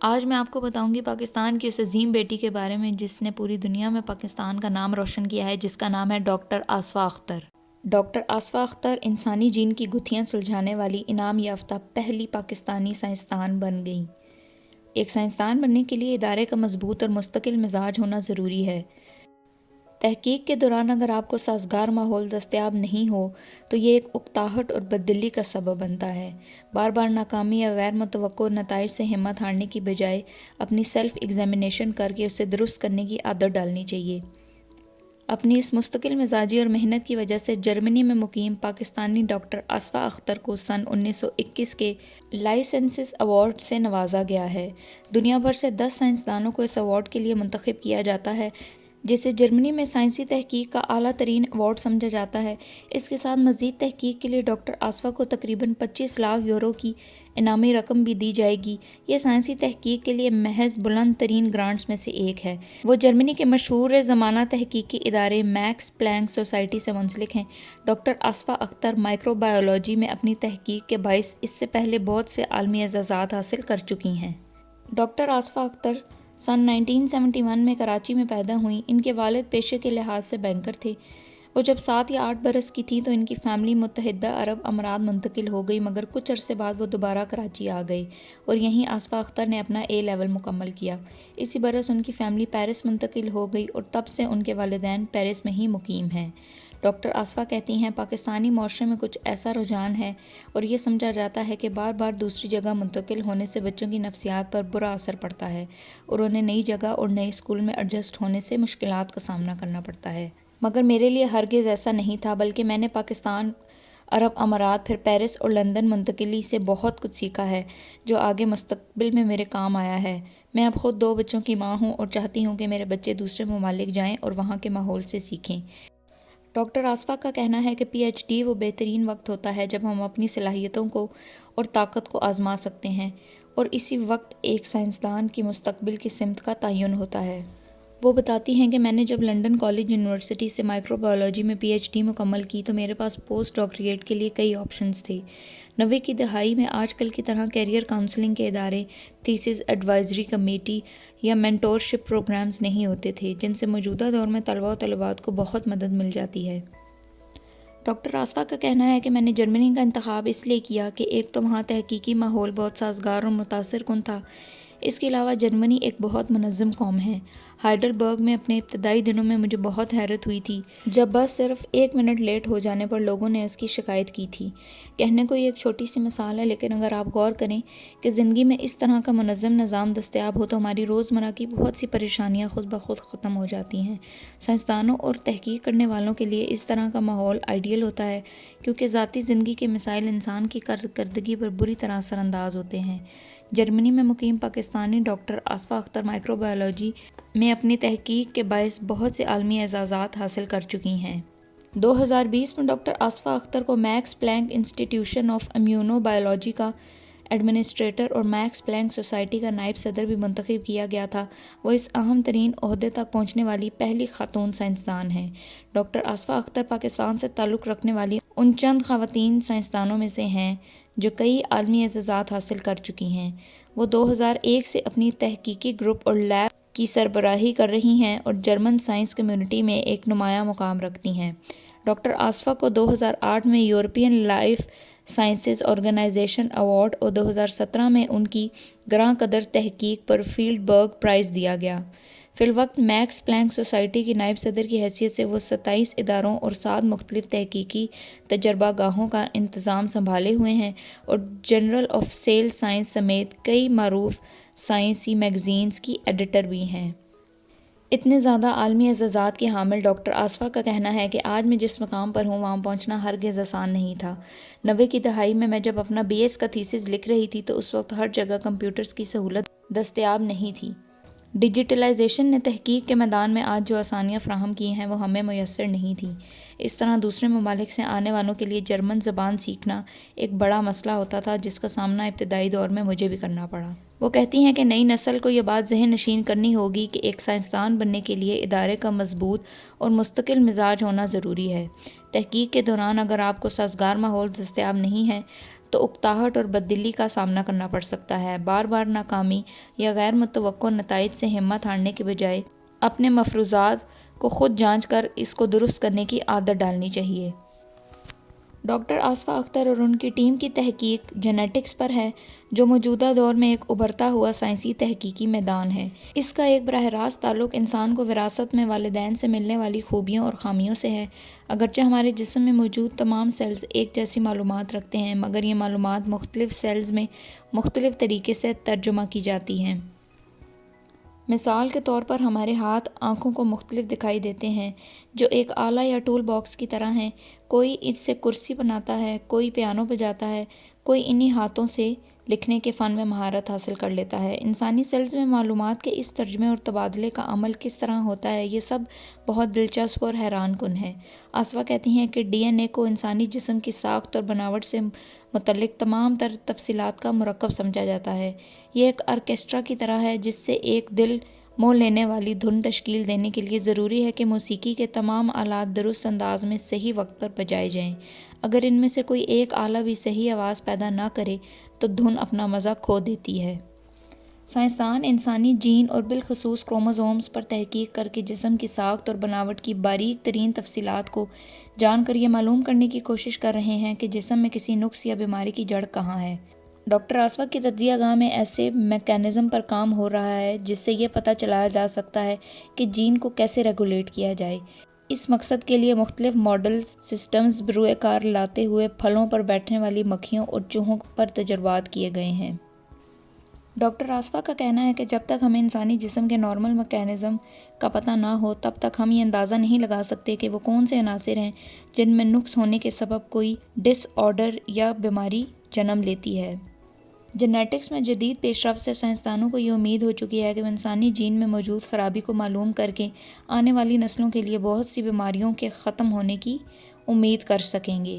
آج میں آپ کو بتاؤں گی پاکستان کی اس عظیم بیٹی کے بارے میں جس نے پوری دنیا میں پاکستان کا نام روشن کیا ہے، جس کا نام ہے ڈاکٹر آصفہ اختر۔ ڈاکٹر آصفہ اختر انسانی جین کی گتھیاں سلجھانے والی انعام یافتہ پہلی پاکستانی سائنسدان بن گئیں۔ ایک سائنسدان بننے کے لیے ادارے کا مضبوط اور مستقل مزاج ہونا ضروری ہے۔ تحقیق کے دوران اگر آپ کو سازگار ماحول دستیاب نہیں ہو تو یہ ایک اکتاہٹ اور بددلی کا سبب بنتا ہے۔ بار بار ناکامی یا غیر متوقع نتائج سے ہمت ہارنے کی بجائے اپنی سیلف ایگزامینیشن کر کے اسے درست کرنے کی عادت ڈالنی چاہیے۔ اپنی اس مستقل مزاجی اور محنت کی وجہ سے جرمنی میں مقیم پاکستانی ڈاکٹر آصفہ اختر کو سن 1921 کے لائسنسس ایوارڈ سے نوازا گیا ہے۔ دنیا بھر سے 10 سائنسدانوں کو اس ایوارڈ کے لیے منتخب کیا جاتا ہے، جسے جرمنی میں سائنسی تحقیق کا اعلیٰ ترین ایوارڈ سمجھا جاتا ہے۔ اس کے ساتھ مزید تحقیق کے لیے ڈاکٹر آصفہ کو تقریباً 25 لاکھ یورو کی انعامی رقم بھی دی جائے گی۔ یہ سائنسی تحقیق کے لیے محض بلند ترین گرانٹس میں سے ایک ہے۔ وہ جرمنی کے مشہور زمانہ تحقیقی ادارے میکس پلانک سوسائٹی سے منسلک ہیں۔ Doctor Asifa Akhtar microbiology میں اپنی تحقیق کے باعث اس سے پہلے بہت سے عالمی اعزازات حاصل کر چکی ہیں۔ ڈاکٹر آصفہ اختر سن 1971 میں کراچی میں پیدا ہوئیں۔ ان کے والد پیشے کے لحاظ سے بینکر تھے۔ وہ جب 7 یا 8 برس کی تھیں تو ان کی فیملی متحدہ عرب امارات منتقل ہو گئی، مگر کچھ عرصے بعد وہ دوبارہ کراچی آ گئے اور یہیں آصفہ اختر نے اپنا اے لیول مکمل کیا۔ اسی برس ان کی فیملی پیرس منتقل ہو گئی اور تب سے ان کے والدین پیرس میں ہی مقیم ہیں۔ ڈاکٹر آصفہ کہتی ہیں، پاکستانی معاشرے میں کچھ ایسا رجحان ہے اور یہ سمجھا جاتا ہے کہ بار بار دوسری جگہ منتقل ہونے سے بچوں کی نفسیات پر برا اثر پڑتا ہے اور انہیں نئی جگہ اور نئے اسکول میں ایڈجسٹ ہونے سے مشکلات کا سامنا کرنا پڑتا ہے۔ مگر میرے لیے ہرگز ایسا نہیں تھا، بلکہ میں نے پاکستان، عرب امارات، پھر پیرس اور لندن منتقلی سے بہت کچھ سیکھا ہے جو آگے مستقبل میں میرے کام آیا ہے۔ میں اب خود 2 بچوں کی ماں ہوں اور چاہتی ہوں کہ میرے بچے دوسرے ممالک جائیں اور وہاں کے ماحول سے سیکھیں۔ ڈاکٹر آصفہ کا کہنا ہے کہ پی ایچ ڈی وہ بہترین وقت ہوتا ہے جب ہم اپنی صلاحیتوں کو اور طاقت کو آزما سکتے ہیں، اور اسی وقت ایک سائنسدان کی مستقبل کی سمت کا تعین ہوتا ہے۔ وہ بتاتی ہیں کہ میں نے جب لنڈن کالج یونیورسٹی سے مائکرو بائیولوجی میں پی ایچ ڈی مکمل کی تو میرے پاس پوسٹ ڈاکٹریٹ کے لیے کئی آپشنز تھے۔ 90 کی دہائی میں آج کل کی طرح کیریئر کاؤنسلنگ کے ادارے، تھیسس ایڈوائزری کمیٹی یا مینٹورشپ پروگرامز نہیں ہوتے تھے، جن سے موجودہ دور میں طلباء و طالبات کو بہت مدد مل جاتی ہے۔ ڈاکٹر آصفہ کا کہنا ہے کہ میں نے جرمنی کا انتخاب اس لیے کیا کہ ایک تو وہاں تحقیقی ماحول بہت سازگار اور متاثر کن تھا، اس کے علاوہ جرمنی ایک بہت منظم قوم ہے۔ ہائیڈلبرگ میں اپنے ابتدائی دنوں میں مجھے بہت حیرت ہوئی تھی جب بس صرف 1 منٹ لیٹ ہو جانے پر لوگوں نے اس کی شکایت کی تھی۔ کہنے کو یہ ایک چھوٹی سی مثال ہے، لیکن اگر آپ غور کریں کہ زندگی میں اس طرح کا منظم نظام دستیاب ہو تو ہماری روزمرہ کی بہت سی پریشانیاں خود بخود ختم ہو جاتی ہیں۔ سائنسدانوں اور تحقیق کرنے والوں کے لیے اس طرح کا ماحول آئیڈیل ہوتا ہے، کیونکہ ذاتی زندگی کے مسائل انسان کی کارکردگی پر بری طرح اثر انداز ہوتے ہیں۔ جرمنی میں مقیم Pakistani doctor Asifa Akhtar microbiology میں اپنی تحقیق کے باعث بہت سے عالمی اعزازات حاصل کر چکی ہیں۔ 2020 میں ڈاکٹر آصفہ اختر کو میکس پلانک انسٹی ٹیوشن آف امیونو بائیولوجی کا ایڈمنسٹریٹر اور میکس پلانک سوسائٹی کا نائب صدر بھی منتخب کیا گیا تھا۔ وہ اس اہم ترین عہدے تک پہنچنے والی پہلی خاتون سائنسدان ہیں۔ ڈاکٹر آصفہ اختر پاکستان سے تعلق رکھنے والی ان چند خواتین سائنسدانوں میں سے ہیں جو کئی عالمی اعزازات حاصل کر چکی ہیں۔ وہ 2001 سے اپنی تحقیقی گروپ اور لیب کی سربراہی کر رہی ہیں اور جرمن سائنس کمیونٹی میں ایک نمایاں مقام رکھتی ہیں۔ ڈاکٹر آصفہ کو 2008 میں European life sciences organization award اور 2017 میں ان کی گراں قدر تحقیق پر فیلڈ برگ پرائز دیا گیا۔ فی الوقت میکس پلانک سوسائٹی کی نائب صدر کی حیثیت سے وہ 27 اداروں اور 7 مختلف تحقیقی تجربہ گاہوں کا انتظام سنبھالے ہوئے ہیں اور جرنل آف سیل سائنس سمیت کئی معروف سائنسی میگزینز کی ایڈیٹر بھی ہیں۔ اتنے زیادہ عالمی اعزازات کی حامل ڈاکٹر آصفہ کا کہنا ہے کہ آج میں جس مقام پر ہوں وہاں پہنچنا ہرگز آسان نہیں تھا۔ 90 کی دہائی میں جب اپنا بی ایس کا تھیسس لکھ رہی تھی تو اس وقت ہر جگہ کمپیوٹرز کی سہولت دستیاب نہیں تھی۔ ڈیجیٹلائزیشن نے تحقیق کے میدان میں آج جو آسانیاں فراہم کی ہیں وہ ہمیں میسر نہیں تھیں۔ اس طرح دوسرے ممالک سے آنے والوں کے لیے جرمن زبان سیکھنا ایک بڑا مسئلہ ہوتا تھا، جس کا سامنا ابتدائی دور میں مجھے بھی کرنا پڑا۔ وہ کہتی ہیں کہ نئی نسل کو یہ بات ذہن نشین کرنی ہوگی کہ ایک سائنسدان بننے کے لیے ادارے کا مضبوط اور مستقل مزاج ہونا ضروری ہے۔ تحقیق کے دوران اگر آپ کو سازگار ماحول دستیاب نہیں ہے تو اکتاہٹ اور بددلی کا سامنا کرنا پڑ سکتا ہے۔ بار بار ناکامی یا غیر متوقع نتائج سے ہمت ہارنے کے بجائے اپنے مفروضات کو خود جانچ کر اس کو درست کرنے کی عادت ڈالنی چاہیے۔ ڈاکٹر آصفہ اختر اور ان کی ٹیم کی تحقیق جینیٹکس پر ہے، جو موجودہ دور میں ایک ابھرتا ہوا سائنسی تحقیقی میدان ہے۔ اس کا ایک براہ راست تعلق انسان کو وراثت میں والدین سے ملنے والی خوبیوں اور خامیوں سے ہے۔ اگرچہ ہمارے جسم میں موجود تمام سیلز ایک جیسی معلومات رکھتے ہیں، مگر یہ معلومات مختلف سیلز میں مختلف طریقے سے ترجمہ کی جاتی ہیں۔ مثال کے طور پر ہمارے ہاتھ آنکھوں کو مختلف دکھائی دیتے ہیں، جو ایک آلہ یا ٹول باکس کی طرح ہیں۔ کوئی اس سے کرسی بناتا ہے، کوئی پیانو بجاتا ہے، کوئی انہی ہاتھوں سے لکھنے کے فن میں مہارت حاصل کر لیتا ہے۔ انسانی سیلز میں معلومات کے اس ترجمے اور تبادلے کا عمل کس طرح ہوتا ہے، یہ سب بہت دلچسپ اور حیران کن ہے۔ آصفہ کہتی ہیں کہ ڈی این اے کو انسانی جسم کی ساخت اور بناوٹ سے متعلق تمام تر تفصیلات کا مرکب سمجھا جاتا ہے۔ یہ ایک آرکیسٹرا کی طرح ہے جس سے ایک دل موہ لینے والی دھن تشکیل دینے کے لیے ضروری ہے کہ موسیقی کے تمام آلات درست انداز میں صحیح وقت پر بجائے جائیں۔ اگر ان میں سے کوئی ایک آلہ بھی صحیح آواز پیدا نہ کرے تو دھن اپنا مزہ کھو دیتی ہے۔ سائنسدان انسانی جین اور بالخصوص کروموزومز پر تحقیق کر کے جسم کی ساخت اور بناوٹ کی باریک ترین تفصیلات کو جان کر یہ معلوم کرنے کی کوشش کر رہے ہیں کہ جسم میں کسی نقص یا بیماری کی جڑ کہاں ہے۔ ڈاکٹر آصفہ کی تجزیہ گاہ میں ایسے میکانزم پر کام ہو رہا ہے جس سے یہ پتہ چلایا جا سکتا ہے کہ جین کو کیسے ریگولیٹ کیا جائے۔ اس مقصد کے لیے مختلف ماڈل سسٹمز بروئے کار لاتے ہوئے پھلوں پر بیٹھنے والی مکھیوں اور چوہوں پر تجربات کیے گئے ہیں۔ ڈاکٹر آصفہ کا کہنا ہے کہ جب تک ہمیں انسانی جسم کے نارمل میکانزم کا پتہ نہ ہو، تب تک ہم یہ اندازہ نہیں لگا سکتے کہ وہ کون سے عناصر ہیں جن میں نقص ہونے کے سبب کوئی ڈس آرڈر یا بیماری جنم لیتی ہے۔ جینیٹکس میں جدید پیش رفت سے سائنسدانوں کو یہ امید ہو چکی ہے کہ وہ انسانی جین میں موجود خرابی کو معلوم کر کے آنے والی نسلوں کے لیے بہت سی بیماریوں کے ختم ہونے کی امید کر سکیں گے۔